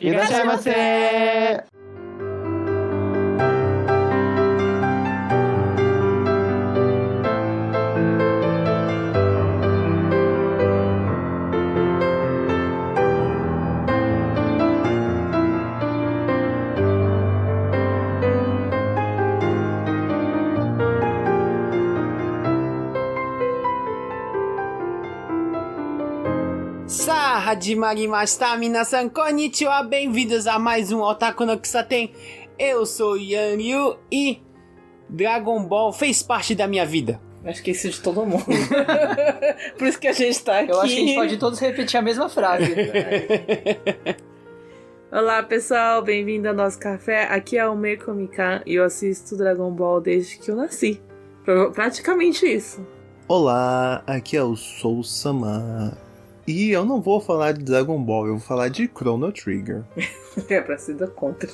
Irashaimase! Hadimarimashita, minasan, konnichiwa, bem-vindos a mais um Otaku no Kisaten. Eu sou Yan Ryu e Dragon Ball fez parte da minha vida. Acho que isso de todo mundo. Por isso que a gente tá aqui. Eu acho que a gente pode todos repetir a mesma frase. Olá pessoal, bem-vindo ao nosso café. Aqui é o Meiko Mikan e eu assisto Dragon Ball desde que eu nasci. Praticamente isso. Olá, aqui é o Soul-sama. E eu não vou falar de Dragon Ball, eu vou falar de Chrono Trigger. É pra se dar conta.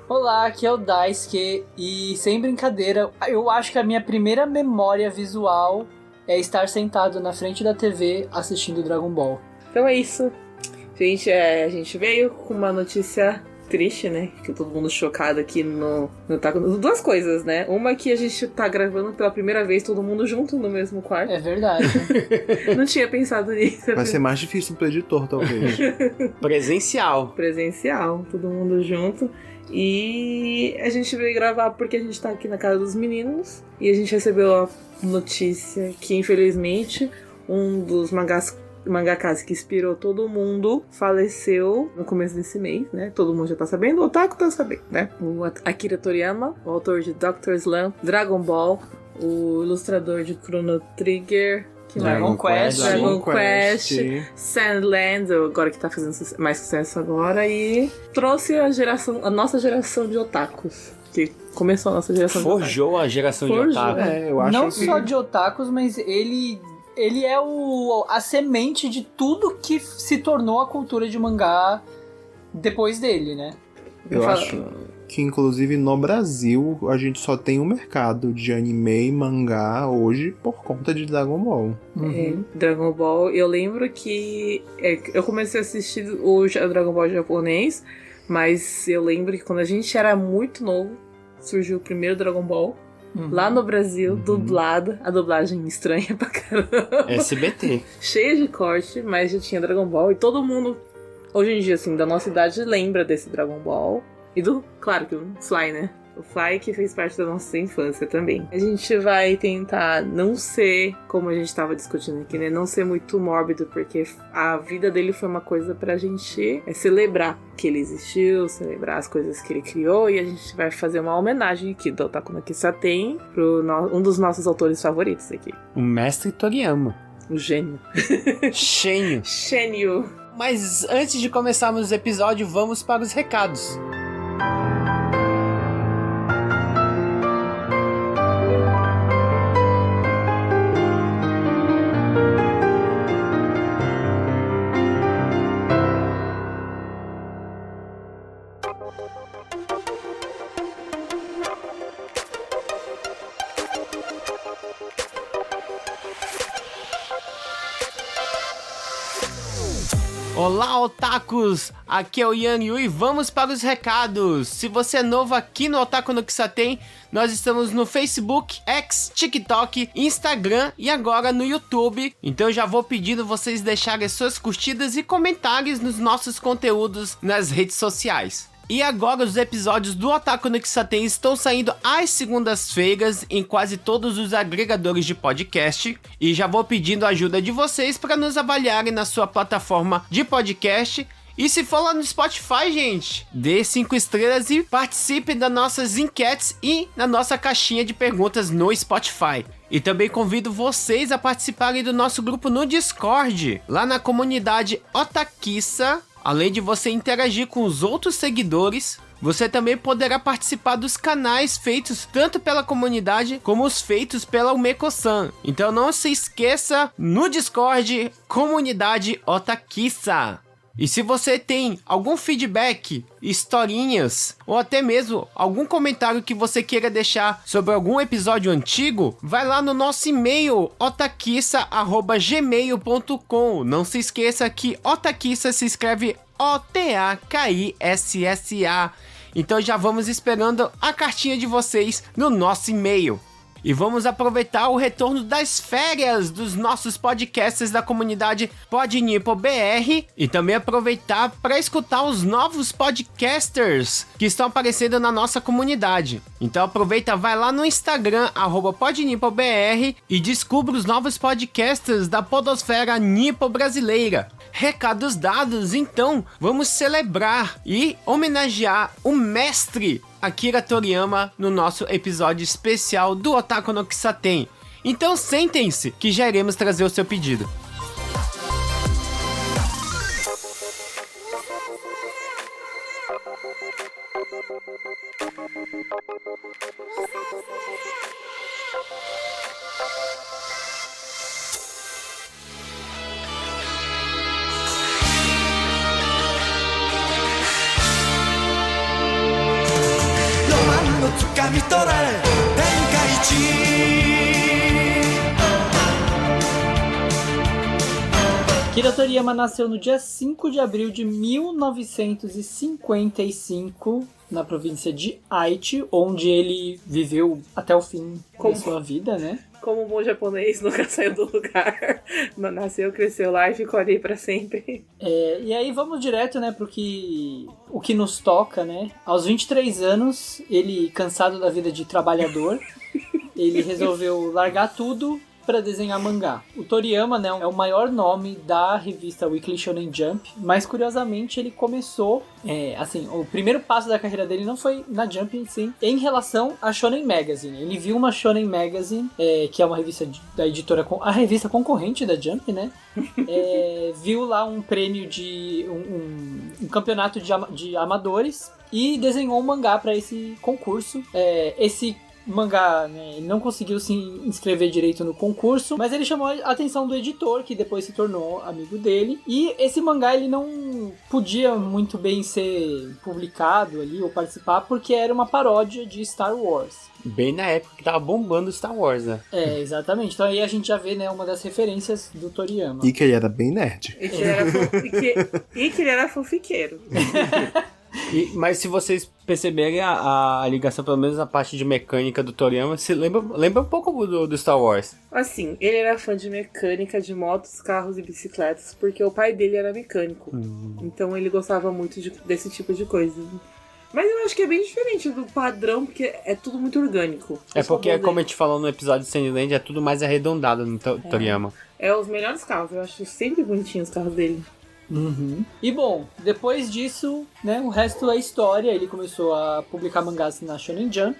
Olá, aqui é o Daisuke e sem brincadeira, eu acho que a minha primeira memória visual é estar sentado na frente da TV assistindo Dragon Ball. Então é isso. Gente, a gente veio com uma notícia triste, né? Que todo mundo chocado aqui no Taco. Duas coisas, né? Uma que a gente tá gravando pela primeira vez todo mundo junto no mesmo quarto. É verdade. Não tinha pensado nisso. Vai ser mais difícil pro editor, talvez. Presencial, todo mundo junto. E a gente veio gravar porque a gente tá aqui na casa dos meninos. E a gente recebeu a notícia que, infelizmente, um dos mangakas que inspirou todo mundo faleceu no começo desse mês, né? Todo mundo já tá sabendo, o Otaku tá sabendo, né? O Akira Toriyama, o autor de Dr. Slump, Dragon Ball, o ilustrador de Chrono Trigger, Dragon Quest, Sandland, agora que tá fazendo mais sucesso agora, e trouxe a nossa geração de otakus. Que começou a nossa geração forjou a geração de otaku. Eu acho Não que... só de otakus, mas ele é a semente de tudo que se tornou a cultura de mangá depois dele, né? Eu acho que, inclusive, no Brasil, a gente só tem um mercado de anime e mangá hoje por conta de Dragon Ball. Dragon Ball, eu lembro que eu comecei a assistir o Dragon Ball japonês, mas eu lembro que quando a gente era muito novo, surgiu o primeiro Dragon Ball. Lá no Brasil, dublado, a dublagem estranha pra caramba. SBT. Cheia de corte, mas já tinha Dragon Ball. E todo mundo, hoje em dia, assim, da nossa idade, lembra desse Dragon Ball. E claro, que o Fly, né? O Fly que fez parte da nossa infância também. A gente vai tentar não ser, como a gente tava discutindo aqui, né? Não ser muito mórbido, porque a vida dele foi uma coisa pra gente celebrar que ele existiu, celebrar as coisas que ele criou. E a gente vai fazer uma homenagem aqui do Otaku no Kisaten pro um dos nossos autores favoritos aqui. O mestre Toriyama. O gênio. Gênio. Mas antes de começarmos o episódio, vamos para os recados. Olá, otakus! Aqui é o Yan Yu e vamos para os recados. Se você é novo aqui no Otaku no Kisaten, nós estamos no Facebook, X, TikTok, Instagram e agora no YouTube. Então já vou pedindo vocês deixarem as suas curtidas e comentários nos nossos conteúdos nas redes sociais. E agora os episódios do Otaku no Kisaten estão saindo às segundas-feiras em quase todos os agregadores de podcast. E já vou pedindo a ajuda de vocês para nos avaliarem na sua plataforma de podcast. E se for lá no Spotify, gente, dê 5 estrelas e participe das nossas enquetes e na nossa caixinha de perguntas no Spotify. E também convido vocês a participarem do nosso grupo no Discord, lá na comunidade Otakissa. Além de você interagir com os outros seguidores, você também poderá participar dos canais feitos tanto pela comunidade como os feitos pela Umeko-san. Então não se esqueça, no Discord, comunidade Otakissa. E se você tem algum feedback, historinhas ou até mesmo algum comentário que você queira deixar sobre algum episódio antigo, vai lá no nosso e-mail otakissa@gmail.com. Não se esqueça que Otakissa se escreve OTAKISSA. Então já vamos esperando a cartinha de vocês no nosso e-mail. E vamos aproveitar o retorno das férias dos nossos podcasters da comunidade Podnipo BR e também aproveitar para escutar os novos podcasters que estão aparecendo na nossa comunidade. Então aproveita, vai lá no Instagram, @PodnipoBR e descubra os novos podcasters da podosfera nipo brasileira. Recados dados, então vamos celebrar e homenagear o mestre Akira Toriyama no nosso episódio especial do Otaku no Kisaten. Então sentem-se que já iremos trazer o seu pedido. Akira Toriyama nasceu no dia 5 de abril de 1955 na província de Aichi, onde ele viveu até o fim da sua vida, né? Como um bom japonês, nunca saiu do lugar. Nasceu, cresceu lá e ficou ali pra sempre. E aí vamos direto, né, o que nos toca, né? Aos 23 anos, ele, cansado da vida de trabalhador, ele resolveu largar tudo para desenhar mangá. O Toriyama, né, é o maior nome da revista Weekly Shonen Jump, mas curiosamente ele começou, o primeiro passo da carreira dele não foi na Jump, sim, em relação à Shonen Magazine. Ele viu uma Shonen Magazine, que é uma revista da editora, a revista concorrente da Jump, né, viu lá um prêmio de um campeonato de amadores e desenhou um mangá para esse concurso. Esse mangá, né, ele não conseguiu se inscrever direito no concurso, mas ele chamou a atenção do editor, que depois se tornou amigo dele, e esse mangá ele não podia muito bem ser publicado ali ou participar, porque era uma paródia de Star Wars. Bem na época que tava bombando Star Wars, né? Exatamente. Então aí a gente já vê, né, uma das referências do Toriyama. E que ele era bem nerd. E que ele era fofiqueiro. Mas se vocês perceberem a ligação, pelo menos na parte de mecânica do Toriyama, se lembra um pouco do Star Wars. Assim, ele era fã de mecânica, de motos, carros e bicicletas, porque o pai dele era mecânico. Então ele gostava muito desse tipo de coisa. Mas eu acho que é bem diferente do padrão, porque é tudo muito orgânico. Porque, como a gente falou no episódio de Sandland, é tudo mais arredondado no Toriyama. É os melhores carros, eu acho sempre bonitinhos os carros dele. Uhum. E bom, depois disso, né, o resto é história. Ele começou a publicar mangás na Shonen Jump.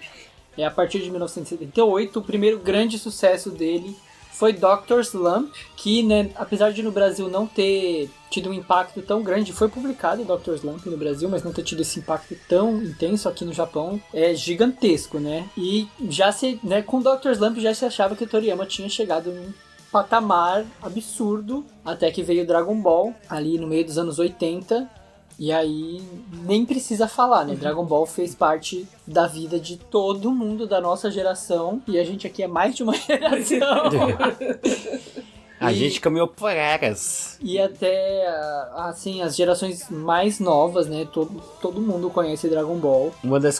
A partir de 1978, o primeiro grande sucesso dele foi Dr. Slump, que, né, apesar de no Brasil não ter tido um impacto tão grande, foi publicado Dr. Slump no Brasil, mas não ter tido esse impacto tão intenso aqui no Japão, é gigantesco, né? E já com Dr. Slump já se achava que o Toriyama tinha chegado num patamar absurdo, até que veio Dragon Ball, ali no meio dos anos 80, e aí nem precisa falar, né? Dragon Ball fez parte da vida de todo mundo da nossa geração, e a gente aqui é mais de uma geração. A gente caminhou por eras. E até, assim, as gerações mais novas, né? Todo mundo conhece Dragon Ball.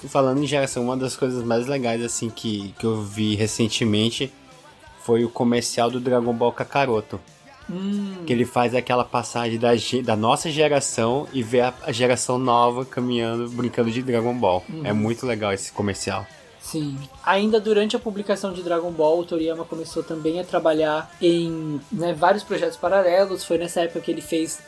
Falando em geração, uma das coisas mais legais, assim, que eu vi recentemente foi o comercial do Dragon Ball Kakaroto. Que ele faz aquela passagem da nossa geração e vê a geração nova caminhando, brincando de Dragon Ball. É muito legal esse comercial. Sim. Ainda durante a publicação de Dragon Ball, o Toriyama começou também a trabalhar em, né, vários projetos paralelos. Foi nessa época que ele fez...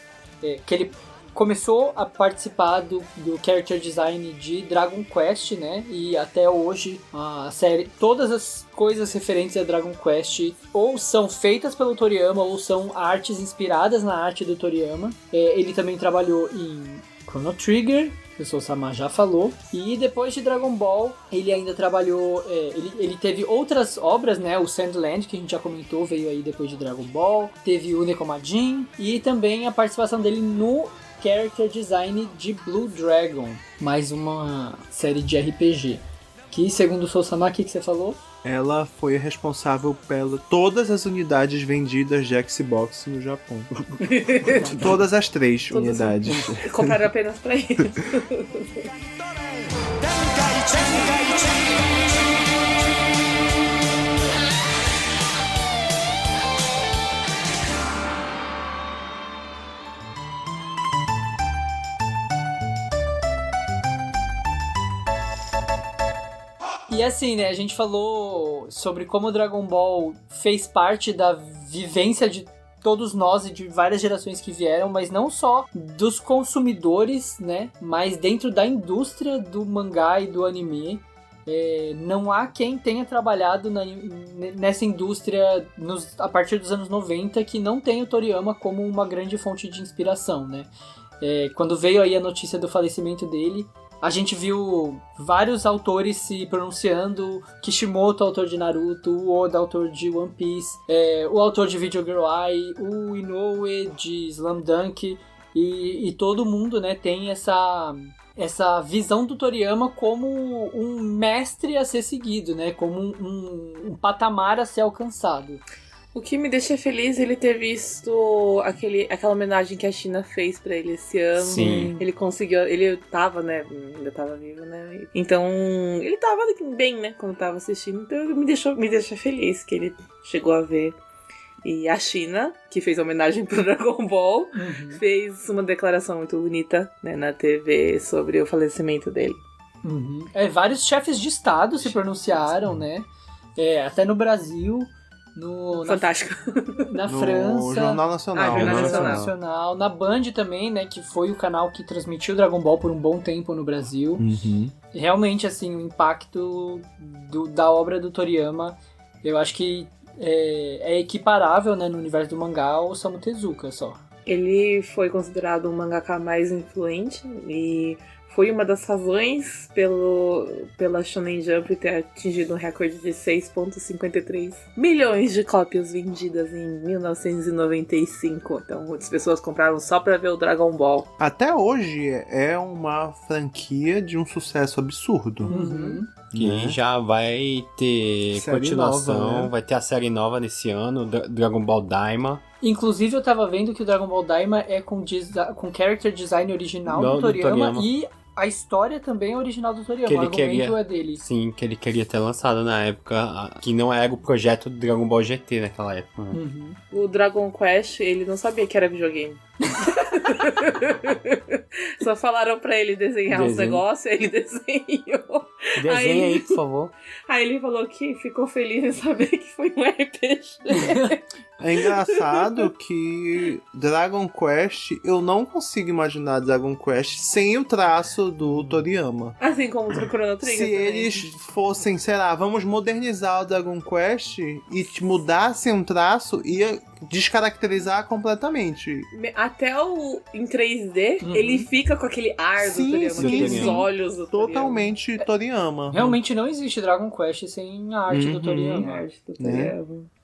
que ele começou a participar do character design de Dragon Quest, né? E até hoje a série, todas as coisas referentes a Dragon Quest ou são feitas pelo Toriyama ou são artes inspiradas na arte do Toriyama. Ele também trabalhou em Chrono Trigger, que o Sousama já falou, e depois de Dragon Ball ele ainda trabalhou, ele teve outras obras, né? O Sandland, que a gente já comentou, veio aí depois de Dragon Ball, teve o Nekomajin e também a participação dele no character design de Blue Dragon, mais uma série de RPG. Que, segundo o Sousama, o que você falou? Ela foi responsável pela todas as unidades vendidas de Xbox no Japão. Todas as 3 unidades. Compraram apenas pra isso. E assim, né, a gente falou sobre como o Dragon Ball fez parte da vivência de todos nós e de várias gerações que vieram, mas não só dos consumidores, né, mas dentro da indústria do mangá e do anime. Não há quem tenha trabalhado nessa indústria a partir dos anos 90 que não tenha o Toriyama como uma grande fonte de inspiração, né? Quando veio aí a notícia do falecimento dele, a gente viu vários autores se pronunciando, Kishimoto, autor de Naruto, o Oda, autor de One Piece, o autor de Video Girl Ai, o Inoue de Slam Dunk, e todo mundo, né, tem essa visão do Toriyama como um mestre a ser seguido, né, como um patamar a ser alcançado. O que me deixa feliz é ele ter visto aquela homenagem que a China fez pra ele esse ano. Sim. Ele conseguiu, ele tava, né, ainda tava vivo, né? Então, ele tava bem, né, quando tava assistindo. Então, me deixa feliz que ele chegou a ver. E a China, que fez homenagem pro Dragon Ball, fez uma declaração muito bonita, né, na TV sobre o falecimento dele. Vários chefes de estado se pronunciaram, né? Até no Brasil... Fantástico. Na No França. Jornal Nacional. Jornal Nacional. Na Band também, né? Que foi o canal que transmitiu Dragon Ball por um bom tempo no Brasil. E realmente, assim, o impacto da obra do Toriyama, eu acho que é equiparável, né, no universo do mangá ao Osamu Tezuka só. Ele foi considerado o mangaka mais influente e foi uma das razões pela Shonen Jump ter atingido um recorde de 6,53 milhões de cópias vendidas em 1995. Então, muitas pessoas compraram só pra ver o Dragon Ball. Até hoje é uma franquia de um sucesso absurdo. Que já vai ter Série continuação, nova, né? vai ter a série nova nesse ano, Dragon Ball Daima. Inclusive, eu tava vendo que o Dragon Ball Daima é com character design original do Toriyama e a história também é original do Toriyama, o argumento é dele. Sim, que ele queria ter lançado na época, que não era o projeto do Dragon Ball GT naquela época. Né? O Dragon Quest, ele não sabia que era videogame. Só falaram pra ele desenhar os negócios, ele desenhou. Desenha aí, por favor. Aí ele falou que ficou feliz em saber que foi um RPG. É engraçado que Dragon Quest, eu não consigo imaginar Dragon Quest sem o traço do Toriyama. Assim como o Chrono Trigger. Se também. eles fossem, sei lá, vamos modernizar o Dragon Quest e mudassem um traço, ia descaracterizar completamente. Até em 3D, ele fica com aquele ar do Toriyama, aqueles olhos do Totalmente Toriyama. Realmente não existe Dragon Quest sem a arte do Toriyama.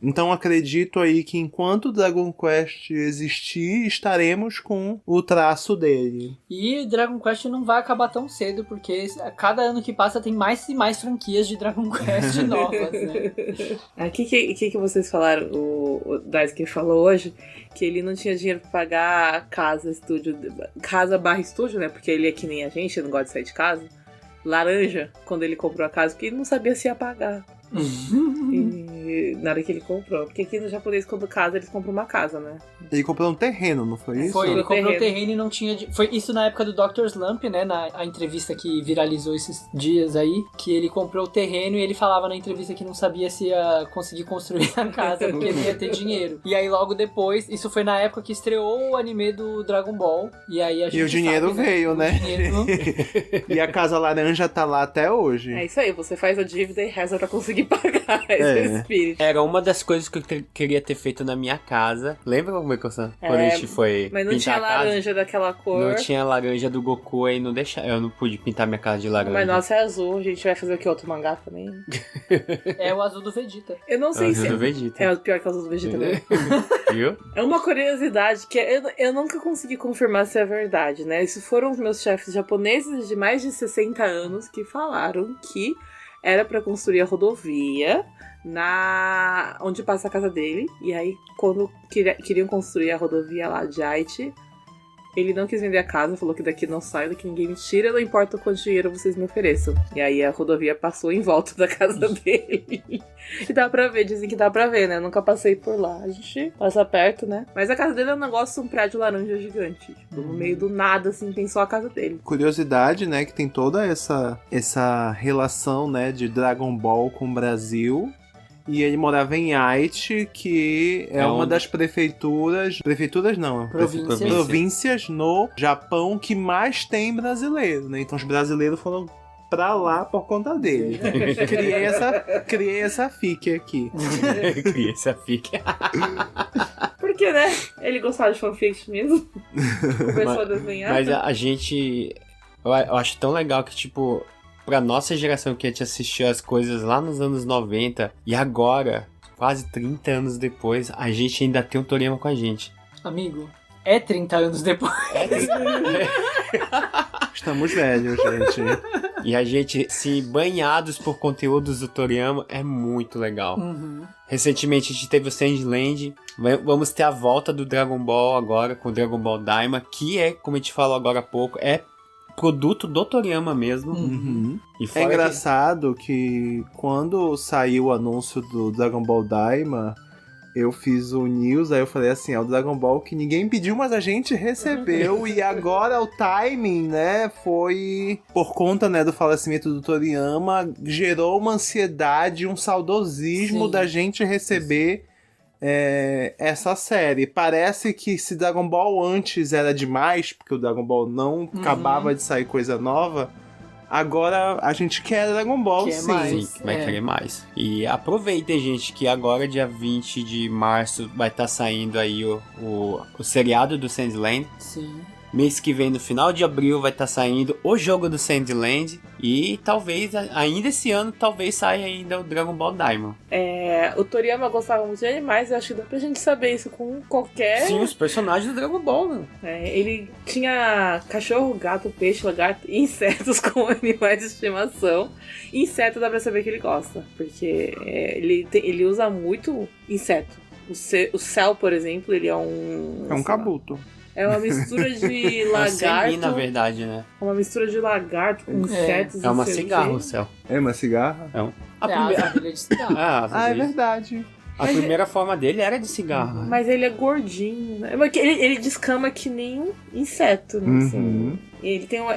Então acredito aí que enquanto Dragon Quest existir, estaremos com o traço dele. E Dragon Quest não vai acabar tão cedo, porque a cada ano que passa tem mais e mais franquias de Dragon Quest novas, né? O que vocês falaram? O Daisuke falou hoje que ele não tinha dinheiro pra pagar casa barra estúdio, né? Porque ele é que nem a gente, não gosta de sair de casa. Laranja, quando ele comprou a casa, porque ele não sabia se ia pagar. E na hora que ele comprou. Porque aqui no japonês, quando casa, eles compram uma casa, né? Ele comprou um terreno, não foi isso? Foi, ele comprou um terreno e não tinha... Foi isso na época do Dr. Slump, né? A entrevista que viralizou esses dias aí, que ele comprou o terreno e ele falava na entrevista que não sabia se ia conseguir construir a casa, porque ele ia ter dinheiro. E aí logo depois, isso foi na época que estreou o anime do Dragon Ball. E aí a gente o dinheiro sabe, veio, né? Dinheiro... E a Casa Laranja tá lá até hoje. É isso aí, você faz a dívida e reza pra conseguir pagar esse espírito. Era uma das coisas que eu queria ter feito na minha casa. Lembra como é que quando a gente foi mas não pintar tinha laranja daquela cor. Não tinha laranja do Goku aí, eu não pude pintar minha casa de laranja. Mas nossa, é azul. A gente vai fazer o que? Outro mangá também? É o azul do Vegeta. Eu não sei se é o Vegeta. É o pior que o azul do Vegeta mesmo. Viu? É uma curiosidade que eu nunca consegui confirmar se é verdade, né? Esses foram os meus chefes japoneses de mais de 60 anos que falaram que era pra construir a rodovia onde passa a casa dele. E aí, quando queriam construir a rodovia lá de Haiti, ele não quis vender a casa, falou que daqui não sai, daqui ninguém me tira, não importa quanto dinheiro vocês me ofereçam. E aí a rodovia passou em volta da casa dele. E dá pra ver, dizem que dá pra ver, né? Eu nunca passei por lá. A gente passa perto, né? Mas a casa dele é um negócio, um prédio laranja gigante. Tipo, no meio do nada, assim, tem só a casa dele. Curiosidade, né, que tem toda essa relação, né, de Dragon Ball com o Brasil. E ele morava em Haiti, que é uma das prefeituras não, províncias no Japão que mais tem brasileiro, né? Então os brasileiros foram pra lá por conta dele. Criei essa fique aqui. Criei essa fique. Porque, né? Ele gostava de fanfic mesmo. Começou a desenhar. Mas a gente... Eu acho tão legal que, tipo... Pra nossa geração que a gente assistiu as coisas lá nos anos 90 e agora, quase 30 anos depois, a gente ainda tem o Toriyama com a gente. Amigo, é 30 anos depois. Estamos velhos, gente. E a gente se banhados por conteúdos do Toriyama é muito legal. Uhum. Recentemente a gente teve o Sandland. Vamos ter a volta do Dragon Ball agora com o Dragon Ball Daima, que é, como a gente falou agora há pouco, é produto do Toriyama mesmo. Uhum. E é engraçado que quando saiu o anúncio do Dragon Ball Daima, eu fiz o news, aí eu falei assim, é o Dragon Ball que ninguém pediu, mas a gente recebeu, e agora o timing, né, foi por conta, né, do falecimento do Toriyama, gerou uma ansiedade, um saudosismo da gente receber essa série. Parece que se Dragon Ball antes era demais, porque o Dragon Ball não acabava de sair coisa nova, agora a gente quer Dragon Ball, sim. Sim, vai querer mais. E aproveitem, gente, que agora, dia 20 de março, vai estar saindo aí o seriado do Sandland. Sim. Mês que vem, no final de abril, vai estar saindo o jogo do Sandland. E talvez, ainda esse ano, talvez saia ainda o Dragon Ball Daima. O Toriyama gostava muito de animais, eu acho que dá pra gente saber isso com qualquer... Sim, os personagens do Dragon Ball, né? Ele tinha cachorro, gato, peixe, lagarto e insetos como animais de estimação. Inseto dá pra saber que ele gosta, porque ele usa muito inseto. O céu, por exemplo, ele é um... É um kabuto. É uma mistura de lagarto. É na verdade, né? Uma mistura de lagarto com insetos. É uma cigarra, o céu. É uma cigarra? É a abelha de cigarro. É verdade. A primeira forma dele era de cigarro. Mas ele é gordinho, né? Ele descama que nem um inseto, né? Assim. Ele tem um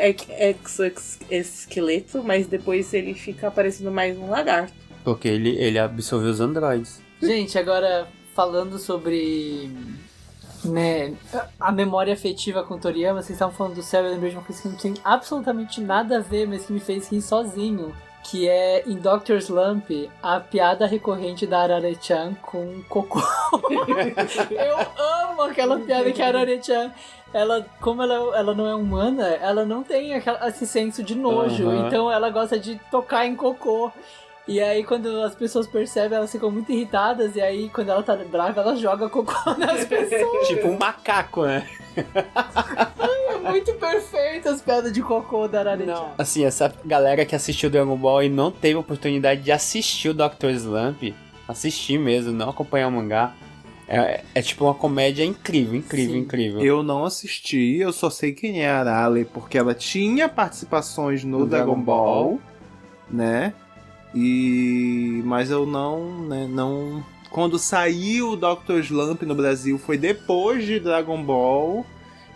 exoesqueleto, mas depois ele fica parecendo mais um lagarto. Porque ele absorveu os androides. Gente, agora falando sobre... né, a memória afetiva com o Toriyama, vocês estavam falando do céu, eu lembrei de uma coisa que não tem absolutamente nada a ver, mas que me fez rir sozinho, que é em Dr. Slump, a piada recorrente da Arare-chan com cocô. Eu amo aquela piada que a Arare-chan, como ela não é humana, ela não tem esse senso de nojo, então ela gosta de tocar em cocô. E aí, quando as pessoas percebem, elas ficam muito irritadas. E aí, quando ela tá brava, ela joga cocô nas pessoas. Tipo um macaco, né? É muito perfeito as piadas de cocô da Arare-chan. Assim, essa galera que assistiu Dragon Ball e não teve oportunidade de assistir o Dr. Slump, assistir mesmo, não acompanhar o mangá, é tipo uma comédia incrível. Eu não assisti, eu só sei quem é a Arale, porque ela tinha participações no Dragon Ball, né? Mas eu não... Quando saiu o Dr. Slump no Brasil foi depois de Dragon Ball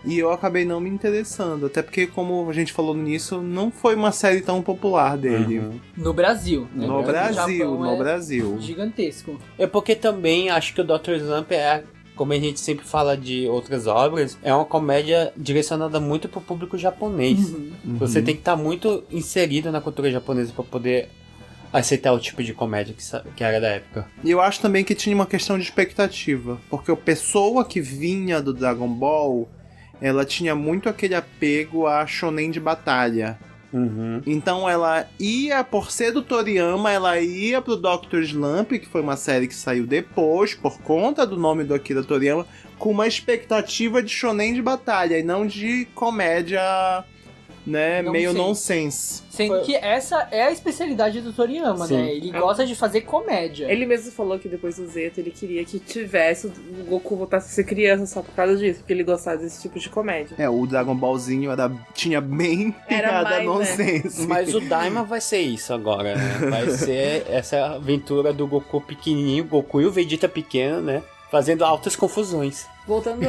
e eu acabei não me interessando. Até porque, como a gente falou nisso, não foi uma série tão popular dele. No Brasil, né? No Brasil. Gigantesco. É porque também acho que o Dr. Slump como a gente sempre fala de outras obras, é uma comédia direcionada muito pro público japonês. Você tem que estar muito inserido na cultura japonesa para poder aceitar o tipo de comédia que era da época. E eu acho também que tinha uma questão de expectativa, porque a pessoa que vinha do Dragon Ball, ela tinha muito aquele apego a shonen de batalha. Então ela ia, por ser do Toriyama, ela ia pro Dr. Slump, que foi uma série que saiu depois, por conta do nome do Akira Toriyama, com uma expectativa de shonen de batalha, e não de comédia né, meio nonsense. Sendo que essa é a especialidade do Toriyama, Sim. né? Ele gosta de fazer comédia. Ele mesmo falou que depois do Zeta ele queria que tivesse o Goku voltasse a ser criança só por causa disso, porque ele gostava desse tipo de comédia. O Dragon Ballzinho tinha bem Era piada mais, nonsense. Mas o Daima vai ser isso agora, né? Vai ser essa aventura do Goku pequenininho, Goku e o Vegeta pequeno, né? Fazendo altas confusões. Voltando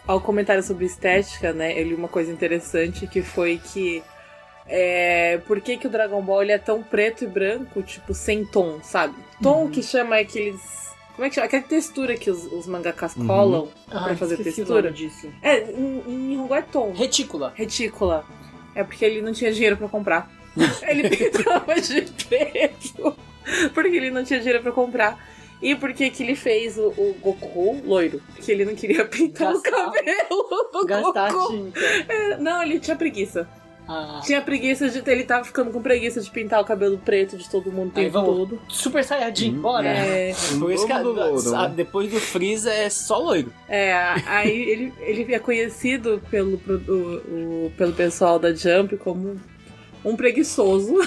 ao comentário sobre estética, né? Eu li uma coisa interessante que foi que por que o Dragon Ball ele é tão preto e branco, tipo, sem tom, sabe? Tom que chama aqueles... Como é que chama? Aquela textura que os mangakas colam pra fazer textura. Disso. Em Nihongo é tom. Retícula. É porque ele não tinha dinheiro pra comprar. Ele pintava de preto porque ele não tinha dinheiro pra comprar. E por que ele fez o Goku loiro? Porque ele não queria pintar o cabelo do Gastar Goku. tinta. Não, ele tinha preguiça. Ah. Tinha preguiça ele tava ficando com preguiça de pintar o cabelo preto de todo mundo o tempo todo. Super Saiyajin, bora! Por isso que depois do Freeza é só loiro. Aí ele é conhecido pelo pessoal da Jump como um preguiçoso.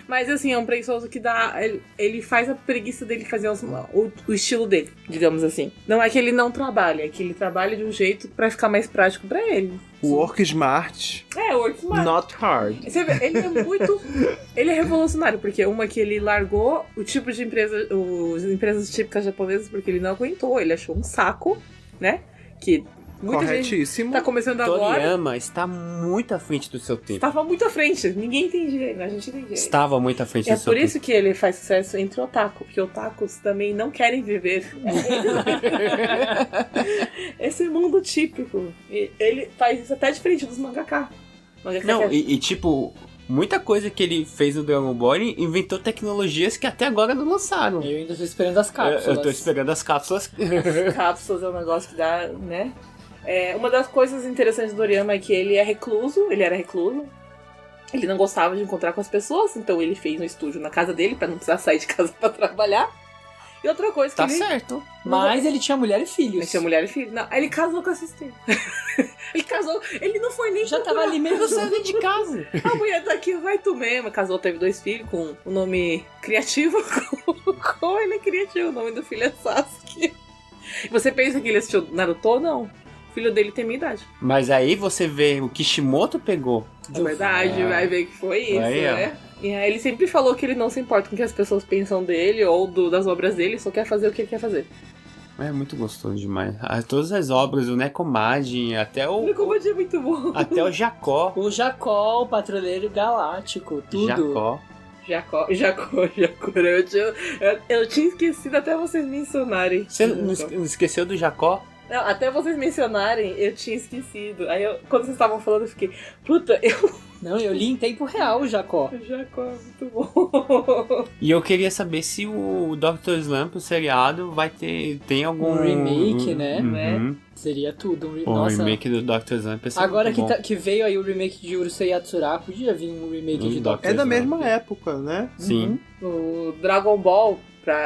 Mas assim, é um preguiçoso que dá. Ele faz a preguiça dele fazer o estilo dele, digamos assim. Não é que ele não trabalha, é que ele trabalha de um jeito pra ficar mais prático pra ele. Work smart. Work smart. Not hard. Você vê, ele é muito. Ele é revolucionário, porque uma que ele largou o tipo de empresa. As empresas típicas japonesas, porque ele não aguentou. Ele achou um saco, né? Que. Muita Corretíssimo. gente tá começando agora. Toriyama está muito à frente do seu tempo. Estava muito à frente. Ninguém entendia, a gente entendia. Estava muito à frente do seu por tempo. isso que ele faz sucesso entre otaku, porque otakus também não querem viver esse mundo típico. E ele faz isso até diferente dos mangaka. Não, e tipo, muita coisa que ele fez no Dragon Ball, ele inventou tecnologias que até agora não lançaram. Eu ainda tô esperando as cápsulas. Eu tô esperando as cápsulas. As cápsulas é um negócio que dá, né? Uma das coisas interessantes do Toriyama é que ele era recluso. Ele não gostava de encontrar com as pessoas, então ele fez um estúdio na casa dele pra não precisar sair de casa pra trabalhar. E outra coisa que Tá certo. Mas ele tinha mulher e filhos. Ele tinha mulher e filho. Não, ele casou com a assistente. Ele casou, ele não foi nem Já tava ali mesmo. Você saiu de casa. A mulher daqui, vai tu mesmo. Casou, teve 2 filhos com o nome criativo. Com ele é criativo, o nome do filho é Sasuke. Você pensa que ele assistiu Naruto ou não? O filho dele tem minha idade. Mas aí você vê o Kishimoto pegou. É verdade, vai ver que foi isso, Aí, né? E aí ele sempre falou que ele não se importa com o que as pessoas pensam dele ou das obras dele, só quer fazer o que ele quer fazer. É muito gostoso demais. Todas as obras, o Nekomajin, até o... O Nekomajin é muito bom. Até o Jacó. O Jacó, o Patrulheiro Galáctico, tudo. Jacó. Eu tinha esquecido até vocês mencionarem. Você não esqueceu do Jacó? Não, até vocês mencionarem, eu tinha esquecido. Aí, quando vocês estavam falando, eu fiquei... Puta, Não, eu li em tempo real o Jacó. O Jacó é muito bom. E eu queria saber se o Dr. Slump, o seriado, vai ter... Tem algum... remake, né? Uhum. Seria tudo. O remake do Dr. Slump. Agora que veio aí o remake de Urusei Yatsura, podia vir um remake de Dr. É da Slump. mesma época, né? Sim. O Dragon Ball,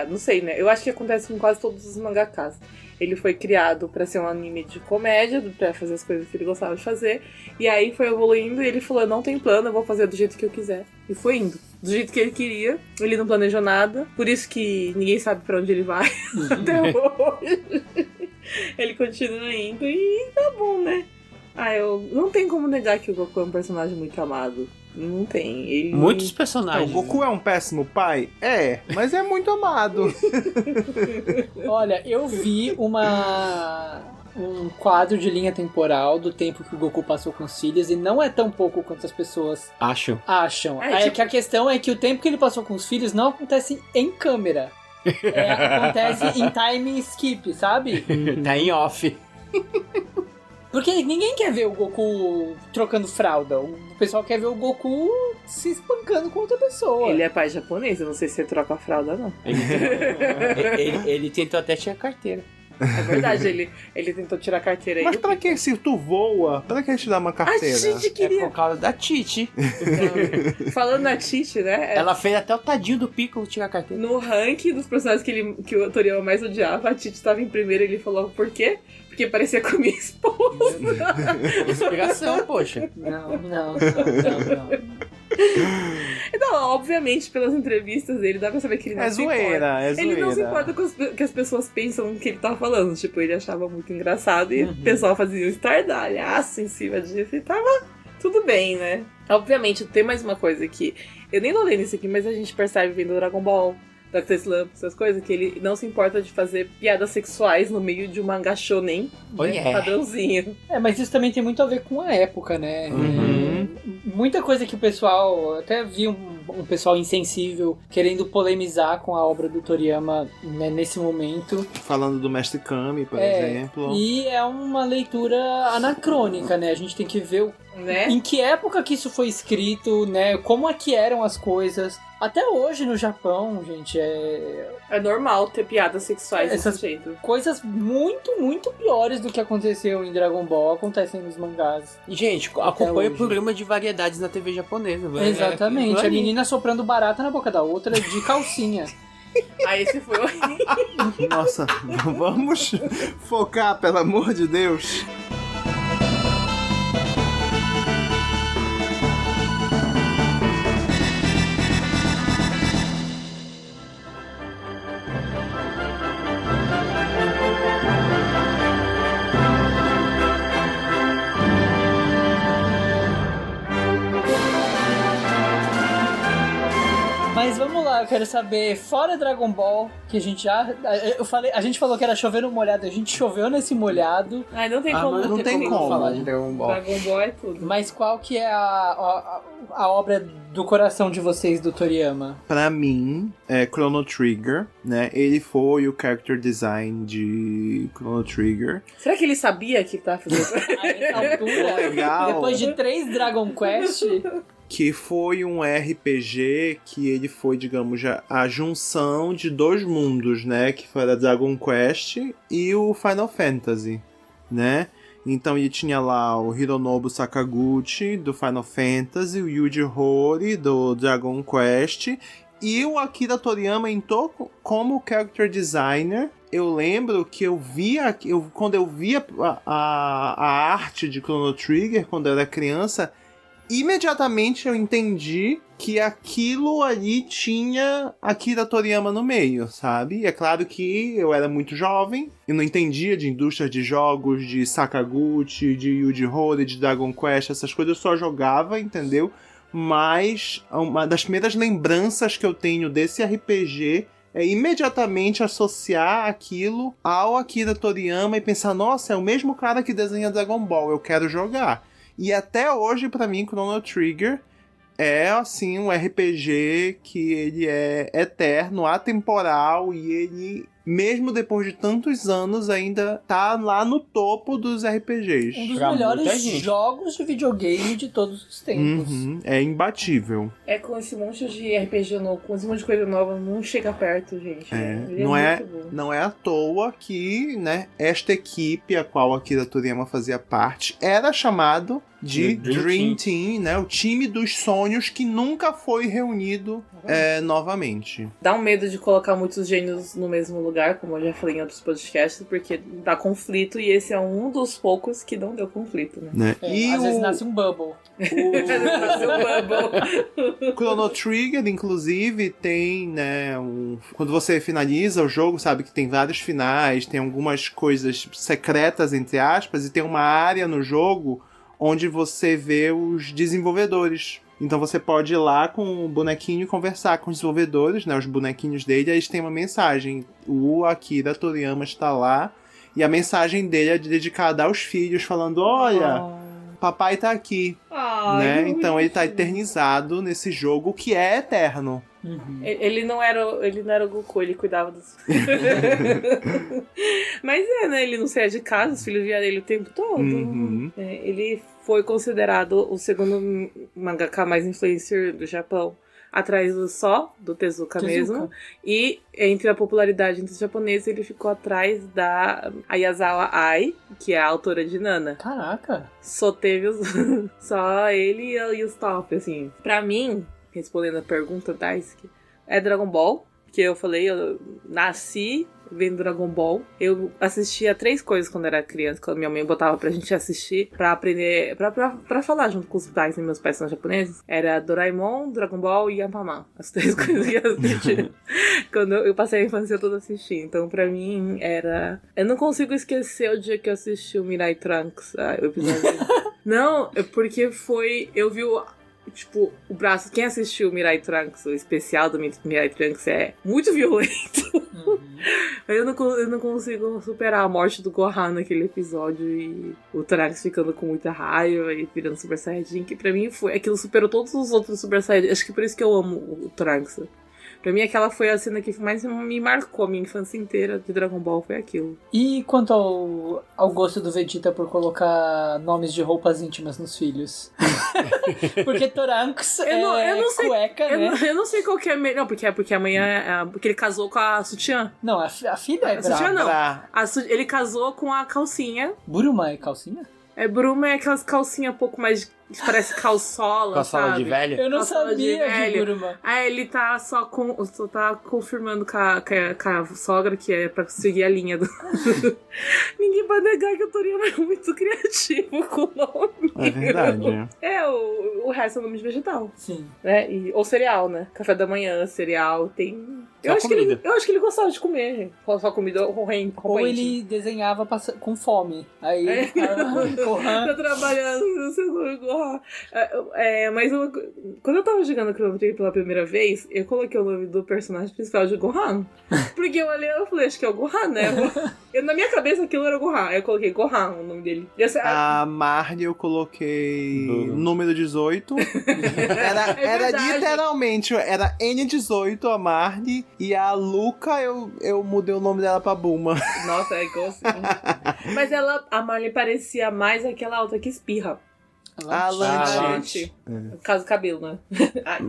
não sei, né? Eu acho que acontece com quase todos os mangakas. Ele foi criado pra ser um anime de comédia, pra fazer as coisas que ele gostava de fazer. E aí foi evoluindo e ele falou, eu não tenho plano, eu vou fazer do jeito que eu quiser. E foi indo. Do jeito que ele queria. Ele não planejou nada. Por isso que ninguém sabe pra onde ele vai até hoje. Ele continua indo e tá bom, né? Eu não tem como negar que o Goku é um personagem muito amado. Não tem. Muitos personagens. O Goku é um péssimo pai? Mas é muito amado. Olha, eu vi um quadro de linha temporal do tempo que o Goku passou com os filhos e não é tão pouco quanto as pessoas acham. Que a questão é que o tempo que ele passou com os filhos não acontece em câmera. Acontece em time skip, sabe? Tá em off. Porque ninguém quer ver o Goku trocando fralda. O pessoal quer ver o Goku se espancando com outra pessoa. Ele é pai japonês, eu não sei se ele troca a fralda, não. Ele tentou até tirar a carteira. É verdade, ele tentou tirar a carteira aí. Mas pra que se tu voa? Pra que te dar uma carteira? A Titi queria. É por causa da Titi. Falando na Titi, né? Ela fez até o tadinho do Piccolo tirar a carteira. No ranking dos personagens que o Toriyama mais odiava, a Titi estava em primeiro e ele falou por quê? Porque parecia com a minha esposa. Inspiração, poxa. Não. Então, obviamente, pelas entrevistas dele, dá pra saber que ele não se importa. Ele não se importa com que as pessoas pensam que ele tá falando. Tipo, ele achava muito engraçado e o pessoal fazia um estardalhaço em cima disso e tava tudo bem, né? Obviamente, tem mais uma coisa que eu nem falei nisso aqui, mas a gente percebe vendo Dragon Ball, Dr. Slump, essas coisas, que ele não se importa de fazer piadas sexuais no meio de um mangá shonen, padrãozinho. Mas isso também tem muito a ver com a época, né? Muita coisa que o pessoal, até vi um pessoal insensível querendo polemizar com a obra do Toriyama, né, nesse momento. Falando do Mestre Kami, por exemplo. E é uma leitura anacrônica, né? A gente tem que ver né? Em que época que isso foi escrito, né? Como é que eram as coisas. Até hoje no Japão, gente, é normal ter piadas sexuais desse jeito. Coisas muito, muito piores do que aconteceu em Dragon Ball acontecem nos mangás. Gente, acompanha o programa de variedades na TV japonesa. Exatamente, a menina soprando barata na boca da outra de calcinha. Aí esse foi horrível. Nossa, vamos focar, pelo amor de Deus. Mas vamos lá, eu quero saber, fora Dragon Ball, que a gente já... a gente falou que era chover no molhado, a gente choveu nesse molhado. Ai, não tem como. Não tem como falar de Dragon Ball. Dragon Ball é tudo. Mas qual que é a obra do coração de vocês, do Toriyama? Pra mim, é Chrono Trigger, né? Ele foi o character design de Chrono Trigger. Será que ele sabia que tava fazendo? A essa altura, Legal. depois de 3 Dragon Quest... Que foi um RPG que ele foi, digamos, a junção de 2 mundos, né? Que foi a Dragon Quest e o Final Fantasy, né? Então ele tinha lá o Hironobu Sakaguchi, do Final Fantasy, o Yuji Horii, do Dragon Quest, e o Akira Toriyama entrou como character designer. Eu lembro que quando eu via a arte de Chrono Trigger, quando eu era criança... Imediatamente eu entendi que aquilo ali tinha Akira Toriyama no meio, sabe? E é claro que eu era muito jovem, eu não entendia de indústria de jogos, de Sakaguchi, de Yuji Horii, de Dragon Quest, essas coisas eu só jogava, entendeu? Mas uma das primeiras lembranças que eu tenho desse RPG é imediatamente associar aquilo ao Akira Toriyama e pensar, nossa, é o mesmo cara que desenha Dragon Ball, eu quero jogar. E até hoje, pra mim, Chrono Trigger é, assim, um RPG que ele é eterno, atemporal, e ele, mesmo depois de tantos anos, ainda tá lá no topo dos RPGs. Um dos melhores jogos de videogame de todos os tempos. É imbatível. É, com esse monte de RPG novo, com esse monte de coisa nova, não chega perto, gente. Não é à toa que, né, esta equipe, a qual Akira Toriyama fazia parte, era chamado de Dream Team, né? O time dos sonhos que nunca foi reunido novamente. Dá um medo de colocar muitos gênios no mesmo lugar, como eu já falei em outros podcasts, porque dá conflito e esse é um dos poucos que não deu conflito, né? E às vezes nasce um bubble. O Chrono Trigger, inclusive, tem, né, quando você finaliza o jogo, sabe que tem vários finais, tem algumas coisas secretas, entre aspas, e tem uma área no jogo onde você vê os desenvolvedores. Então você pode ir lá com o bonequinho e conversar com os desenvolvedores, né? Os bonequinhos dele, aí eles têm uma mensagem. O Akira Toriyama está lá, e a mensagem dele é dedicada aos filhos, falando, olha, papai tá aqui. Né? Então ele tá eternizado nesse jogo que é eterno. Ele não era o Goku, ele cuidava dos Mas né? Ele não saía de casa, os filhos viam ele o tempo todo. Ele foi considerado o segundo mangaka mais influencer do Japão, atrás do Tezuka mesmo. E entre a popularidade entre os japoneses, ele ficou atrás da Ayazawa Ai, que é a autora de Nana. Caraca! Só teve só ele e os top, assim. Pra mim, respondendo a pergunta, Daisuke, é Dragon Ball, que eu falei, eu nasci vendo Dragon Ball. Eu assistia 3 coisas quando era criança, quando minha mãe botava pra gente assistir, pra aprender, pra falar junto com os pais, né? Meus pais são japoneses. Era Doraemon, Dragon Ball e Yampama. As 3 coisas que eu assistia. Quando eu passei a infância toda assistindo. Então, pra mim, era... Eu não consigo esquecer o dia que eu assisti o Mirai Trunks, o episódio. Não, é porque foi... Eu vi o... Tipo, o braço... Quem assistiu o Mirai Trunks, o especial do Mirai Trunks, é muito violento. Eu não consigo superar a morte do Gohan naquele episódio e o Trunks ficando com muita raiva e virando Super Saiyajin, que pra mim foi... Aquilo superou todos os outros Super Saiyajin. Acho que por isso que eu amo o Trunks. Pra mim, aquela foi a cena que mais me marcou a minha infância inteira de Dragon Ball, foi aquilo. E quanto ao gosto do Vegeta por colocar nomes de roupas íntimas nos filhos? Porque Trunks não sei, cueca, né? Eu não sei qual que é melhor. Não, porque amanhã... Porque ele casou com a sutiã. Não, a filha é A sutiã brava. não. Ele casou com a calcinha. Buruma é calcinha? Bruma é aquelas calcinhas um pouco mais... Parece calçola, Calçola sabe? de velho? Eu não Calçola sabia de Buruma. Ele tá só tá confirmando com a sogra que é pra seguir a linha do... Ninguém pode negar que o Toriyama é muito criativo com o nome. É verdade. O resto é nome de vegetal. Sim. Né? Ou cereal, né? Café da manhã, cereal, tem... Eu acho que ele gostava de comer. Só comida roupa Ou ele desenhava com fome. Aí ele ficava tá trabalhando no seu Gohan. Mas quando eu tava jogando Chrono Trigger pela primeira vez, eu coloquei o nome do personagem principal de Gohan. Porque eu olhei e falei, acho que é o Gohan, né? Na minha cabeça aquilo era o Gohan. Aí eu coloquei Gohan, o nome dele. A Marnie eu coloquei número 18. Era literalmente, era N18 a Marnie. E a Luca, eu mudei o nome dela pra Bulma. Nossa, é igual assim. Mas a Marley parecia mais aquela outra que espirra. A Lante. No caso do cabelo, né?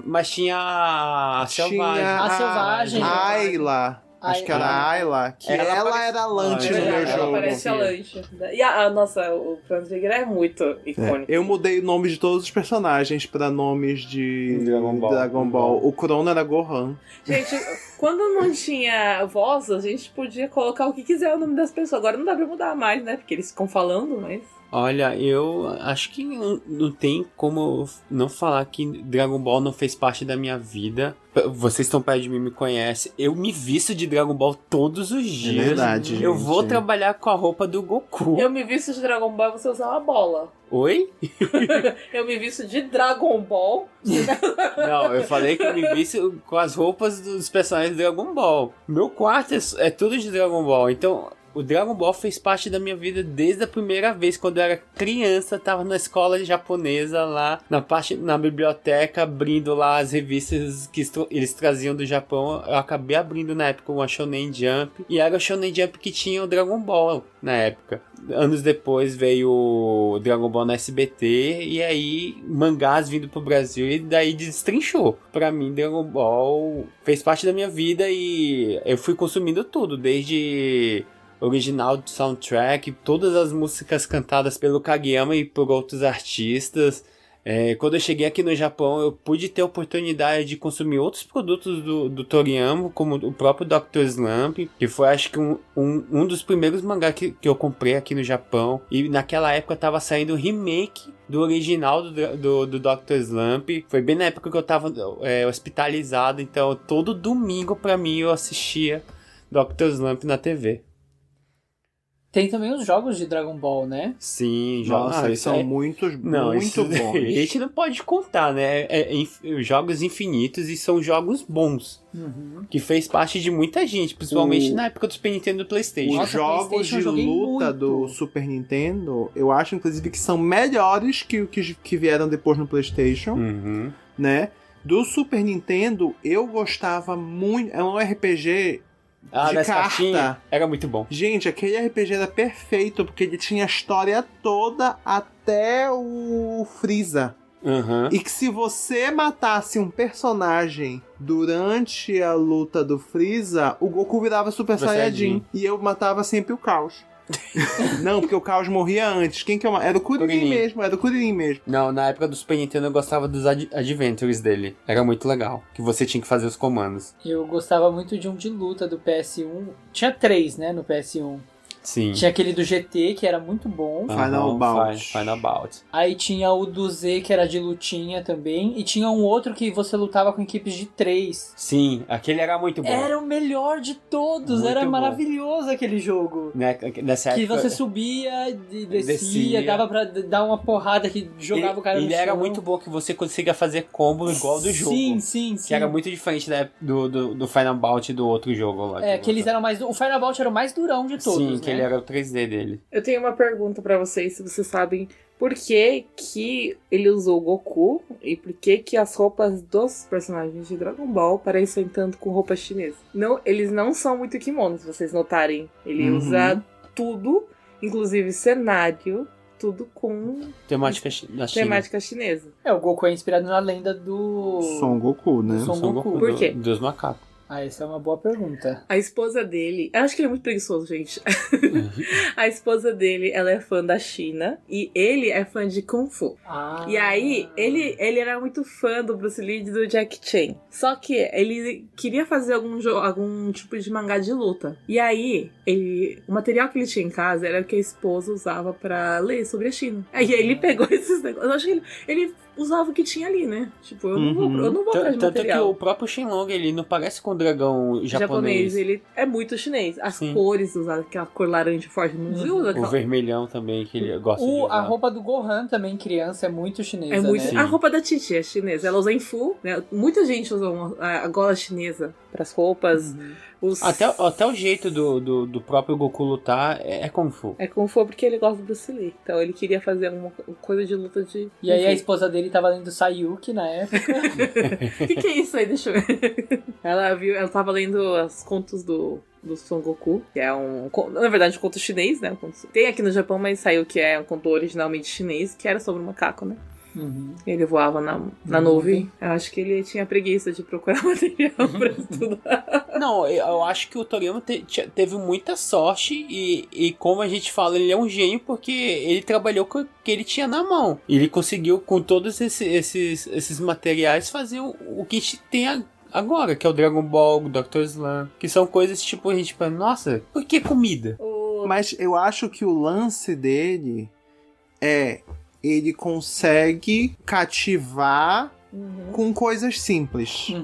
Mas tinha a Selvagem. A Selvagem. A Ayla. Acho que era a Ayla. Que ela era a Lante no meu jogo. Ela parece a Lante. E nossa, o Chrono Trigger é muito icônico. Eu mudei o nome de todos os personagens pra nomes de Dragon Ball. O Crono era Gohan. Gente, quando não tinha voz, a gente podia colocar o que quiser o nome das pessoas. Agora não dá pra mudar mais, né? Porque eles ficam falando, mas... Olha, eu acho que não tem como não falar que Dragon Ball não fez parte da minha vida. Vocês estão perto de mim, me conhecem. Eu me visto de Dragon Ball todos os dias. É verdade, eu vou trabalhar com a roupa do Goku. Eu me visto de Dragon Ball e você usar uma bola. Oi? Eu me visto de Dragon Ball. Não, eu falei que eu me visto com as roupas dos personagens de Dragon Ball. Meu quarto é tudo de Dragon Ball, então... O Dragon Ball fez parte da minha vida desde a primeira vez, quando eu era criança, tava na escola japonesa lá, na biblioteca, abrindo lá as revistas que eles traziam do Japão. Eu acabei abrindo na época uma Shonen Jump, e era o Shonen Jump que tinha o Dragon Ball na época. Anos depois veio o Dragon Ball no SBT, e aí mangás vindo pro Brasil, e daí destrinchou. Pra mim, Dragon Ball fez parte da minha vida e eu fui consumindo tudo, desde... original do soundtrack, todas as músicas cantadas pelo Kageyama e por outros artistas. Quando eu cheguei aqui no Japão, eu pude ter a oportunidade de consumir outros produtos do Toriyama, como o próprio Dr. Slump, que foi, acho que, um dos primeiros mangás que eu comprei aqui no Japão. E naquela época tava saindo o remake do original do Dr. Slump. Foi bem na época que eu tava hospitalizado, então todo domingo pra mim eu assistia Dr. Slump na TV. Tem também os jogos de Dragon Ball, né? Sim, nossa, são muito bons. A gente não pode contar, né? Jogos infinitos e são jogos bons. Uhum. Que fez parte de muita gente, principalmente na época do Super Nintendo e do PlayStation. Os jogos de luta do Super Nintendo, eu acho, inclusive, que são melhores que o que vieram depois no PlayStation, né? Do Super Nintendo, eu gostava muito... É um RPG... de carta. Era muito bom. Gente, aquele RPG era perfeito, porque ele tinha a história toda até o Freeza. E que se você matasse um personagem durante a luta do Freeza, o Goku virava Super Saiyajin. E eu matava sempre o Caos. Não, porque o Chaos morria antes. Quem que é o Era o Kuririn mesmo, era o Kuririn mesmo. Não, na época do Super Nintendo eu gostava dos Adventures dele. Era muito legal, que você tinha que fazer os comandos. Eu gostava muito de um de luta do PS1. Tinha 3, né, no PS1. Sim. Tinha aquele do GT, que era muito bom. Final Bout. Final Bout. Aí tinha o do Z, que era de lutinha também. E tinha um outro que você lutava com equipes de 3. Sim, aquele era muito bom. Era o melhor de todos. Muito era bom. Maravilhoso aquele jogo. Nessa Que época... você subia e descia, Descia. dava pra dar uma porrada que jogava o cara no Ele chão. era muito bom que você conseguia fazer combo igual do jogo. Sim. Que era muito diferente do Final Bout e do outro jogo lá. Que eles eram mais... O Final Bout era o mais durão de todos, Sim, né? que ele era o 3D dele. Eu tenho uma pergunta pra vocês, se vocês sabem por que que ele usou o Goku e por que que as roupas dos personagens de Dragon Ball parecem tanto com roupa chinesa. Não, eles não são muito kimonos, se vocês notarem. Ele usa tudo, inclusive cenário, tudo com Temática da China. temática chinesa. O Goku é inspirado na lenda do... Son Goku, né? Son Goku. Por quê? Dos macacos. Essa é uma boa pergunta. A esposa dele... Eu acho que ele é muito preguiçoso, gente. A esposa dele, ela é fã da China e ele é fã de Kung Fu. E aí, ele era muito fã do Bruce Lee e do Jack Chan. Só que ele queria fazer algum tipo de mangá de luta. E aí, o material que ele tinha em casa era o que a esposa usava pra ler sobre a China. Aí ele pegou esses negócios. Eu acho que ele usava o que tinha ali, né? Tipo, eu não vou atrás de Tanto material. que o próprio Shenlong, ele não parece com o dragão japonês. Ele é muito chinês. As cores usadas, aquela cor laranja forte, não viu? O vermelhão também, que ele gosta de usar. A roupa do Gohan também, criança, é muito chinesa, É muito. né? A roupa da Titi é chinesa. Ela usa em full, né? Muita gente usa a gola chinesa pras roupas. Até o jeito do próprio Goku lutar é Kung Fu. É Kung Fu porque ele gosta do Bruce Lee. Então ele queria fazer uma coisa de luta de... E aí a esposa dele tava lendo Sayuki na época. O que é isso aí? Deixa eu ver. Ela tava lendo os contos do Son Goku, que é na verdade um conto chinês, né? Tem aqui no Japão, mas saiu que é um conto originalmente chinês, que era sobre um macaco, né? Ele voava na nuvem. Eu acho que ele tinha preguiça de procurar material pra estudar. Não, eu acho que o Toriyama teve muita sorte e como a gente fala, ele é um gênio porque ele trabalhou com o que ele tinha na mão. Ele conseguiu, com todos esses materiais, fazer o que a gente tem agora, que é o Dragon Ball, o Dr. Slump, que são coisas tipo, a gente pensa, nossa, por que comida? Mas eu acho que o lance dele é... Ele consegue cativar com coisas simples.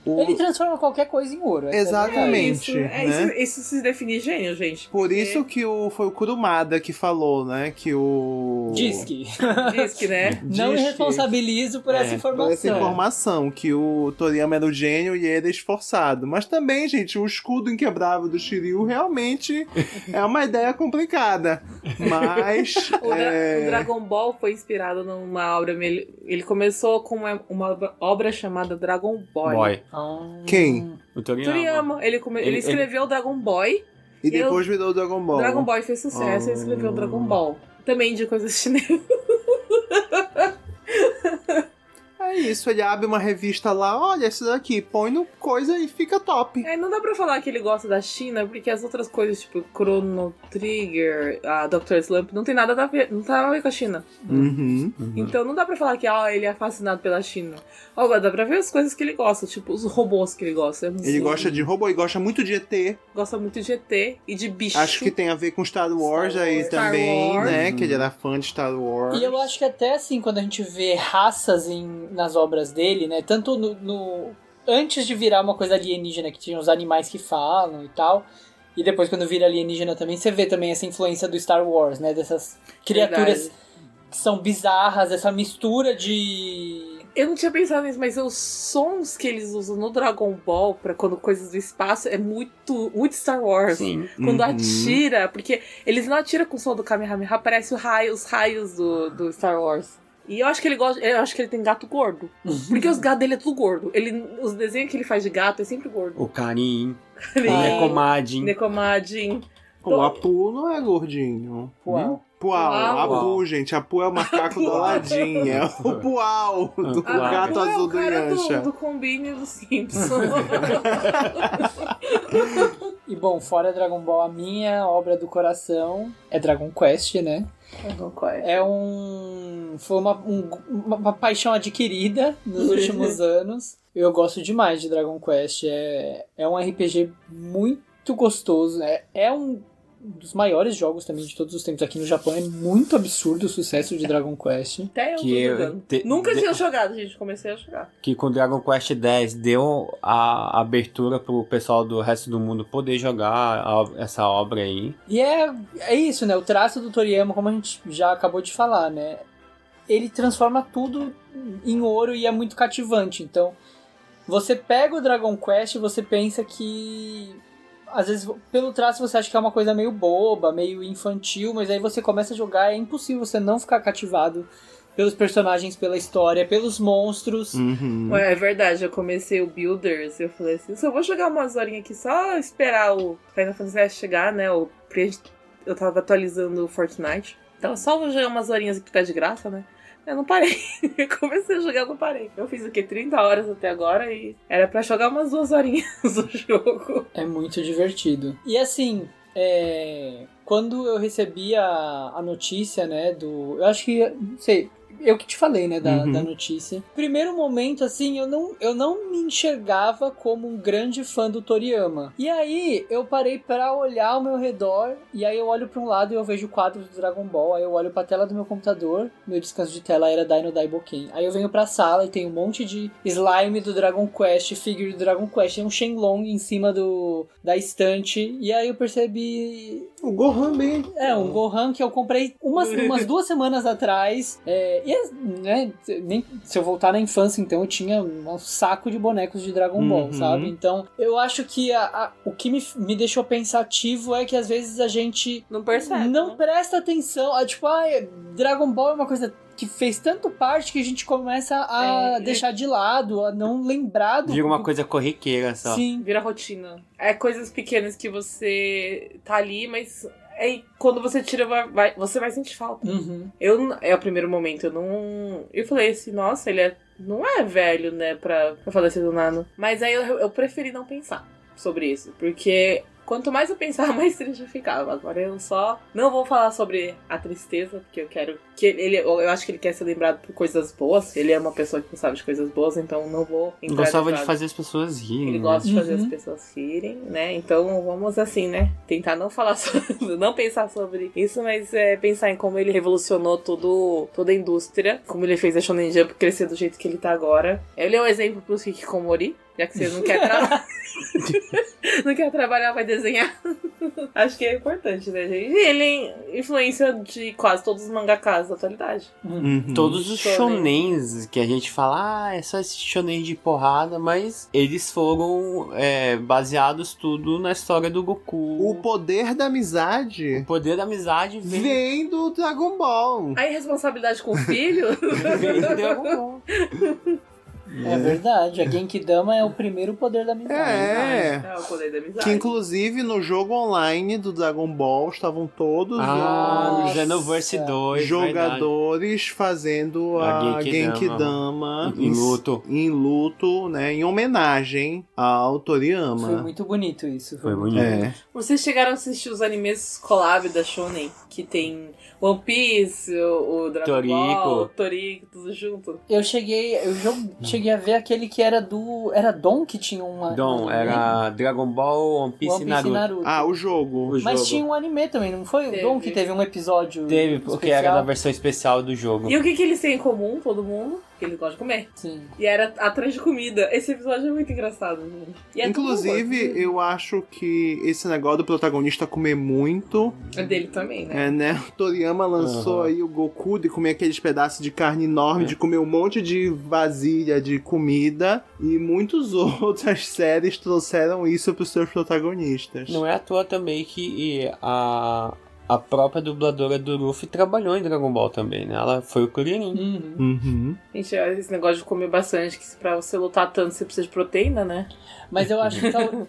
Ele transforma qualquer coisa em ouro. Exatamente. Isso se define gênio, gente. Por isso que foi o Kurumada que falou, né? Que o... Diz que, né? Não me responsabilizo por essa informação. Por essa informação, que o Toriyama era o gênio e ele era esforçado. Mas também, gente, o escudo inquebrável do Shiryu realmente é uma ideia complicada. Mas... O Dragon Ball foi inspirado numa obra... Ele começou com uma obra chamada Dragon Boy. Quem? O Toriyama. Ele escreveu Dragon Boy. E depois virou o Dragon Ball. Dragon Ball fez sucesso e escreveu Dragon Ball. Também de coisas chinesas. É isso, ele abre uma revista lá, olha isso daqui, põe no coisa e fica top. Não dá pra falar que ele gosta da China, porque as outras coisas, tipo Chrono Trigger, a Dr. Slump, não tem nada a ver, não tem nada a ver com a China. Então não dá pra falar que ele é fascinado pela China. Dá pra ver as coisas que ele gosta, tipo os robôs que ele gosta. Ele gosta de robô e gosta muito de ET. Gosta muito de ET e de bicho. Acho que tem a ver com Star Wars aí também, né? Que ele era fã de Star Wars. E eu acho que até assim, quando a gente vê raças nas obras dele, né? Tanto antes de virar uma coisa alienígena, que tinha os animais que falam e tal, e depois quando vira alienígena também, você vê também essa influência do Star Wars, né? Dessas criaturas que são bizarras, essa mistura de... Eu não tinha pensado nisso, mas os sons que eles usam no Dragon Ball pra quando coisas do espaço é muito Star Wars. Sim. Quando atira, porque eles não atiram com o som do Kamehameha, parece os raios do Star Wars. E eu acho que eu acho que ele tem gato gordo. Porque os gatos dele é tudo gordo. Os desenhos que ele faz de gato é sempre gordo. O Karin, o Nekomadin. O Apu não é gordinho. Pual. Apu, gente. Apu é o macaco do Aladdin. É o Pual do gato azul do Yancha. Do Combine do Simpsons. E bom, fora Dragon Ball, a minha obra do coração é Dragon Quest, né? Dragon Quest. Foi uma paixão adquirida nos últimos anos. Eu gosto demais de Dragon Quest. É um RPG muito gostoso. É um dos maiores jogos também de todos os tempos. Aqui no Japão é muito absurdo o sucesso de Dragon Quest. Até eu tô jogando. Nunca tinha jogado, gente. Comecei a jogar. Que com Dragon Quest X deu a abertura pro pessoal do resto do mundo poder jogar essa obra aí. E é isso, né? O traço do Toriyama, como a gente já acabou de falar, né? Ele transforma tudo em ouro e é muito cativante. Então, você pega o Dragon Quest e você pensa que... Às vezes, pelo traço, você acha que é uma coisa meio boba, meio infantil, mas aí você começa a jogar, é impossível você não ficar cativado pelos personagens, pela história, pelos monstros. É verdade, eu comecei o Builders, eu falei assim, só vou jogar umas horinhas aqui, só esperar o Final Fantasy X chegar, né? Eu tava atualizando o Fortnite, então só vou jogar umas horinhas aqui que tá de graça, né? Eu não parei. Eu comecei a jogar, não parei. Eu fiz o quê? 30 horas até agora e era pra jogar umas 2 horinhas do jogo. É muito divertido. E assim, quando eu recebi a notícia, né, eu acho que, não sei, eu que te falei, né, da notícia. Primeiro momento, assim, eu não me enxergava como um grande fã do Toriyama. E aí, eu parei pra olhar ao meu redor, e aí eu olho pra um lado e eu vejo quadros do Dragon Ball, aí eu olho pra tela do meu computador, meu descanso de tela era Dino Daiboken. Aí eu venho pra sala e tem um monte de slime do Dragon Quest, figure do Dragon Quest, tem um Shenlong em cima da estante, e aí eu percebi... O Gohan bem. Um Gohan que eu comprei umas 2 semanas atrás, né, nem, se eu voltar na infância, então eu tinha um saco de bonecos de Dragon Ball, sabe? Então, eu acho que o que me deixou pensativo é que às vezes a gente não percebe, não presta atenção. Tipo, Dragon Ball é uma coisa que fez tanto parte que a gente começa a deixar de lado, a não lembrar do... Vira uma coisa corriqueira só. Sim. Vira rotina. É coisas pequenas que você tá ali, mas... quando você tira, você vai sentir falta. É o primeiro momento, eu falei assim, nossa, ele não é velho, né, pra falecer do nada. Mas aí eu preferi não pensar sobre isso, porque quanto mais eu pensava, mais triste eu ficava. Agora eu só não vou falar sobre a tristeza, porque eu quero que eu acho que ele quer ser lembrado por coisas boas. Ele é uma pessoa que gostava de coisas boas, então não vou entrar. Gostava de fazer as pessoas rirem. Ele gosta de fazer as pessoas rirem, né? Então vamos assim, né? Tentar não falar não pensar sobre isso, mas pensar em como ele revolucionou toda a indústria, como ele fez a Shonen Jump crescer do jeito que ele tá agora. Ele é um exemplo pros Hikikomori, já que você não quer trabalhar. Não quer trabalhar, vai desenhar. Acho que é importante, né, gente? E ele é influência de quase todos os mangakas da atualidade. Todos os shonens que a gente fala, é só esse shonen de porrada, mas eles foram baseados tudo na história do Goku. O poder da amizade. O poder da amizade vem do Dragon Ball. A irresponsabilidade com o filho vem do Dragon Ball. É verdade, a Genkidama é o primeiro poder da amizade. É o poder da amizade. Que inclusive no jogo online do Dragon Ball estavam todos os Xenoverse 2 jogadores fazendo a Genkidama em luto, né, em homenagem ao Toriyama. Foi muito bonito isso. Foi bonito. Vocês chegaram a assistir os animes collab da Shonen, que tem One Piece, o Dragon Ball, o Toriko, tudo junto? Eu cheguei a ver aquele que era Era Dom que tinha uma... Era Dragon Ball, One Piece e Naruto. O jogo. Mas tinha um anime também, não foi? O Dom que teve um episódio porque especial. era na versão especial do jogo. E o que eles têm em comum, todo mundo? Que eles gostam de comer. Sim. E era atrás de comida. Esse episódio é muito engraçado, gente. Inclusive, eu acho que esse negócio do protagonista comer muito... É dele também, né? O Toriyama lançou aí o Goku de comer aqueles pedaços de carne enorme, de comer um monte de vasilha de comida, e muitas outras séries trouxeram isso pros seus protagonistas. Não é à toa também que a própria dubladora do Luffy trabalhou em Dragon Ball também, né? Ela foi o Kuririn. Gente, esse negócio de comer bastante, que pra você lutar tanto você precisa de proteína, né? Mas eu acho que...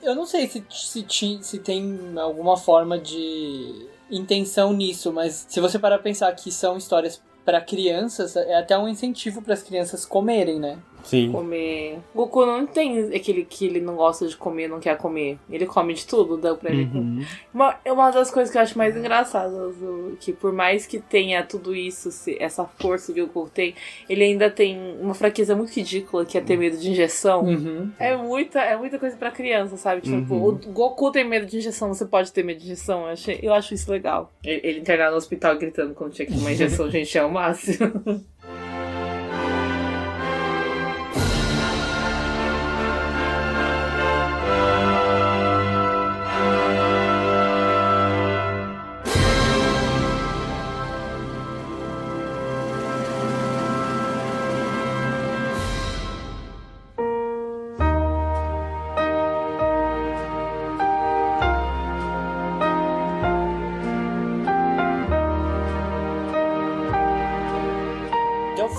eu não sei se tem alguma forma de intenção nisso, mas se você parar pra pensar que são histórias pra crianças, é até um incentivo pras crianças comerem, né? Sim. Comer. Goku não tem aquele que ele não gosta de comer, não quer comer. Ele come de tudo, deu pra ele. Uma das coisas que eu acho mais engraçadas, que por mais que tenha tudo isso, essa força que o Goku tem, ele ainda tem uma fraqueza muito ridícula, que é ter medo de injeção. É muita coisa pra criança, sabe? Tipo, o Goku tem medo de injeção, você pode ter medo de injeção. Eu acho isso legal. Ele internado no hospital gritando quando tinha que tomar injeção, gente, é o máximo.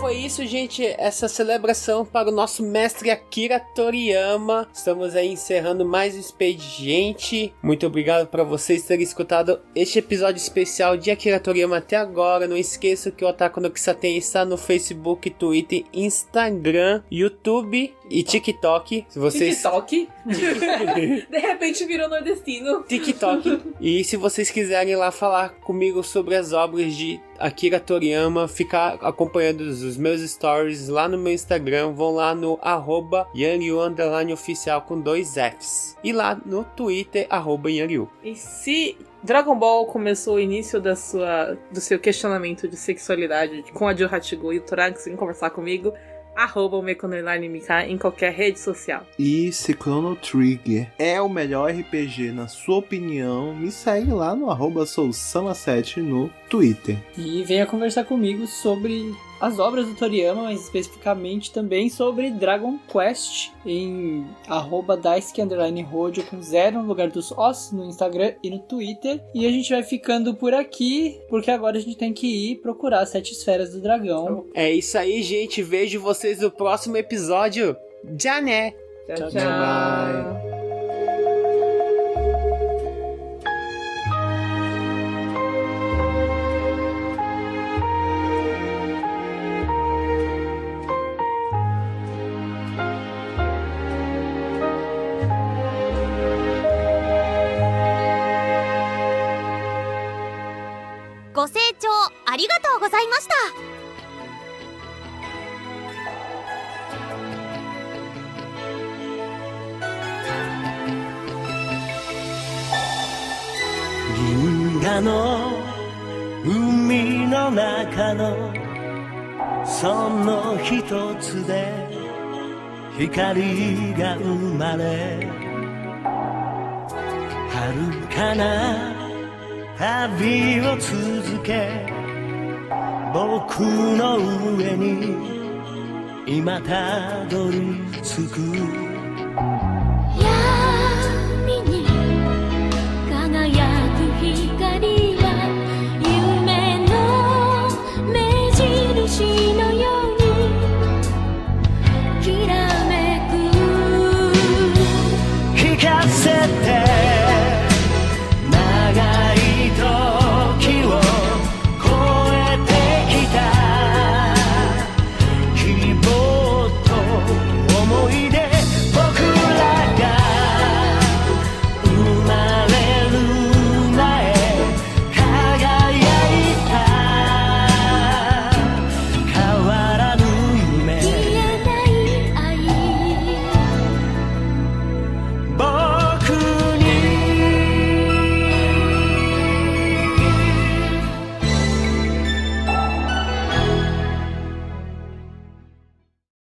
Foi isso, gente, essa celebração para o nosso mestre Akira Toriyama. Estamos aí encerrando mais um expediente. Muito obrigado para vocês terem escutado este episódio especial de Akira Toriyama até agora. Não esqueça que o Otaku no Kisaten está no Facebook, Twitter, Instagram, YouTube e TikTok. Se vocês... TikTok? De repente virou nordestino. TikTok. E se vocês quiserem lá falar comigo sobre as obras de Akira Toriyama, ficar acompanhando os meus stories lá no meu Instagram, vão lá no @yanryu_oficial com 2 Fs. E lá no Twitter, @yanryu. E se Dragon Ball começou o início do seu questionamento de sexualidade com a Jiu Hachigo e o Torax em conversar comigo, @meiko_mk em qualquer rede social. E se Chrono Trigger é o melhor RPG na sua opinião, me segue lá no @sousama7 no Twitter. E venha conversar comigo sobre as obras do Toriyama, mas especificamente também sobre Dragon Quest em @daisuke_rojo com 0 no lugar dos os no Instagram e no Twitter. E a gente vai ficando por aqui, porque agora a gente tem que ir procurar as 7 esferas do dragão. É isso aí, gente. Vejo vocês no próximo episódio. Já né? Tchau, Bye bye. ご清聴ありがとうございました。銀河の海の中のその一つで光が生まれ遥かな旅を続け僕の上に今たどり着く